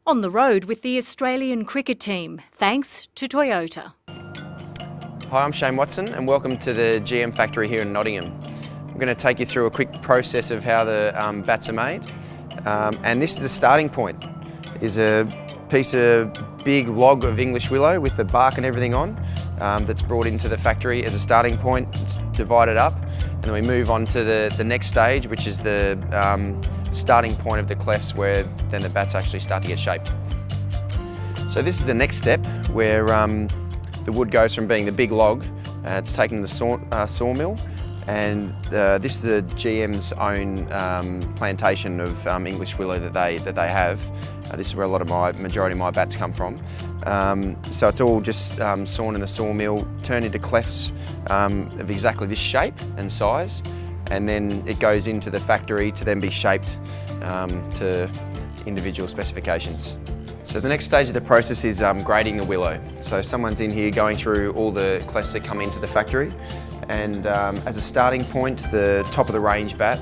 On the road with the Australian cricket team, thanks to Toyota. Hi, I'm Shane Watson and welcome to the GM factory here in Nottingham. I'm going to take you through a quick process of how the bats are made. And this is the starting point. Is a piece of big log of English willow with the bark and everything on that's brought into the factory as a starting point. It's divided up and then we move on to the next stage, which is the starting point of the clefts, where then the bats actually start to get shaped. So this is the next step where the wood goes from being the big log, it's taken to the sawmill, and this is the GM's own plantation of English willow that they have. This is where a lot of majority of my bats come from. So it's all just sawn in the sawmill, turned into clefts of exactly this shape and size, and then it goes into the factory to then be shaped to individual specifications. So the next stage of the process is grading the willow. So someone's in here going through all the clefts that come into the factory, and as a starting point, the top of the range bat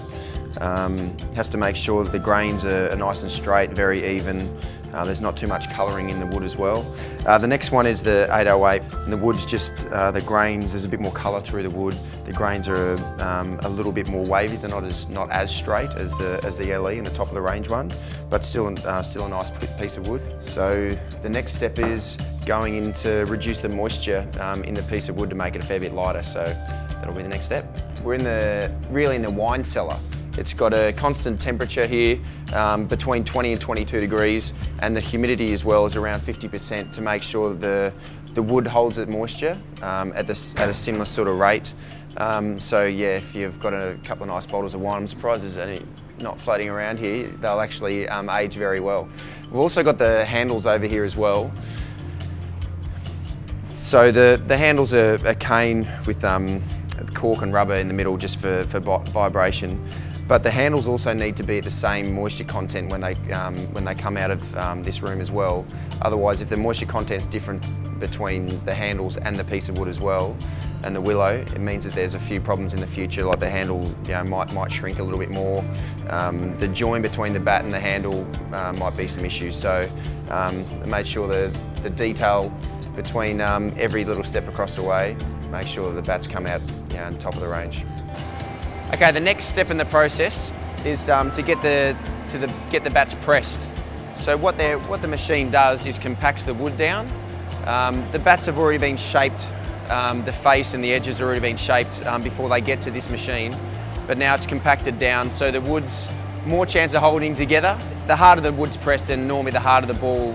has to make sure that the grains are nice and straight, very even. There's not too much colouring in the wood as well. The next one is the 808, and the wood's just the grains. There's a bit more colour through the wood. The grains are a little bit more wavy. They're not as straight as the LE in the top of the range one, but still a nice piece of wood. So the next step is going in to reduce the moisture in the piece of wood to make it a fair bit lighter. So that'll be the next step. We're really in the wine cellar. It's got a constant temperature here between 20 and 22 degrees, and the humidity as well is around 50% to make sure the wood holds its moisture at a similar sort of rate. So yeah, if you've got a couple of nice bottles of wine, I'm surprised there's any not floating around here. They'll actually age very well. We've also got the handles over here as well. So the handles are a cane with cork and rubber in the middle just for vibration. But the handles also need to be at the same moisture content when they come out of this room as well. Otherwise, if the moisture content's different between the handles and the piece of wood as well, and the willow, it means that there's a few problems in the future, like the handle might shrink a little bit more. The join between the bat and the handle might be some issues. So I made sure the detail between every little step across the way, make sure that the bats come out on top of the range. Okay, the next step in the process is to get the bats pressed. So what the machine does is compacts the wood down. The bats have already been shaped, the face and the edges have already been shaped before they get to this machine, but now it's compacted down so the wood's more chance of holding together. The harder the wood's pressed, then normally the harder the ball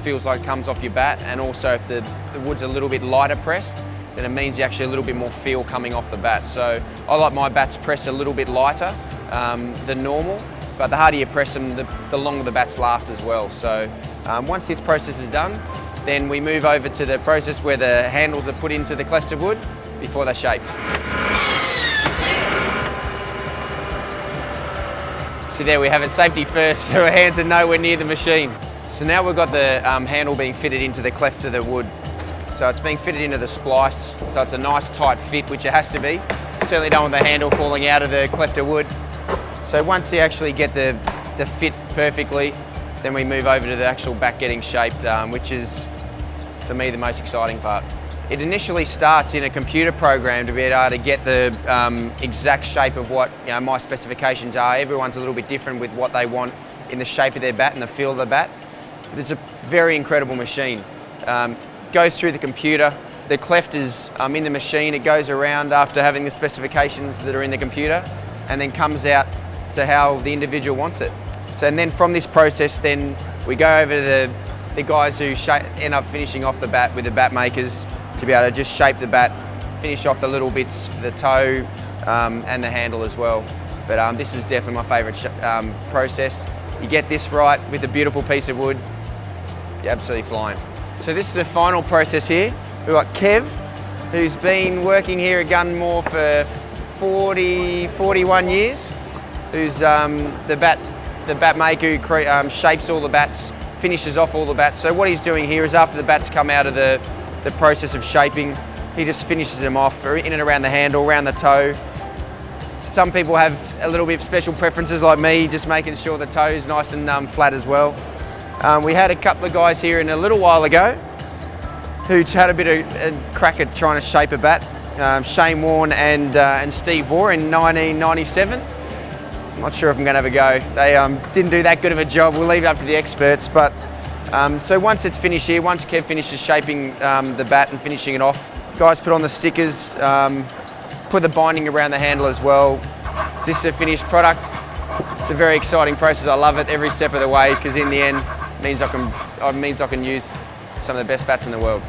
feels like it comes off your bat, and also if the wood's a little bit lighter pressed, then it means you actually a little bit more feel coming off the bat. So I like my bats pressed a little bit lighter than normal, but the harder you press them, the longer the bats last as well. So once this process is done, then we move over to the process where the handles are put into the clefts of wood before they're shaped. So there we have it, safety first, so our hands are nowhere near the machine. So now we've got the handle being fitted into the cleft of the wood. So it's being fitted into the splice, so it's a nice tight fit, which it has to be. Certainly don't want the handle falling out of the cleft of wood. So once you actually get the fit perfectly, then we move over to the actual bat getting shaped, which is, for me, the most exciting part. It initially starts in a computer program to be able to get the exact shape of what my specifications are. Everyone's a little bit different with what they want in the shape of their bat and the feel of the bat. But it's a very incredible machine. Goes through the computer, the cleft is in the machine, it goes around after having the specifications that are in the computer, and then comes out to how the individual wants it. So and then from this process, then we go over to the guys who end up finishing off the bat with the bat makers to be able to just shape the bat, finish off the little bits for the toe and the handle as well. But this is definitely my favourite process. You get this right with a beautiful piece of wood, you're absolutely flying. So this is the final process here. We've got Kev, who's been working here at Gunmore for 41 years, who's the bat maker who shapes all the bats, finishes off all the bats. So what he's doing here is after the bats come out of the process of shaping, he just finishes them off in and around the handle, around the toe. Some people have a little bit of special preferences like me, just making sure the toe's nice and flat as well. We had a couple of guys here in a little while ago who had a bit of a crack at trying to shape a bat. Shane Warne and Steve Waugh in 1997. I'm not sure if I'm going to have a go. They didn't do that good of a job. We'll leave it up to the experts. But so once it's finished here, once Kev finishes shaping the bat and finishing it off, guys put on the stickers, put the binding around the handle as well. This is a finished product. It's a very exciting process. I love it every step of the way because in the end, it means I can use some of the best bats in the world.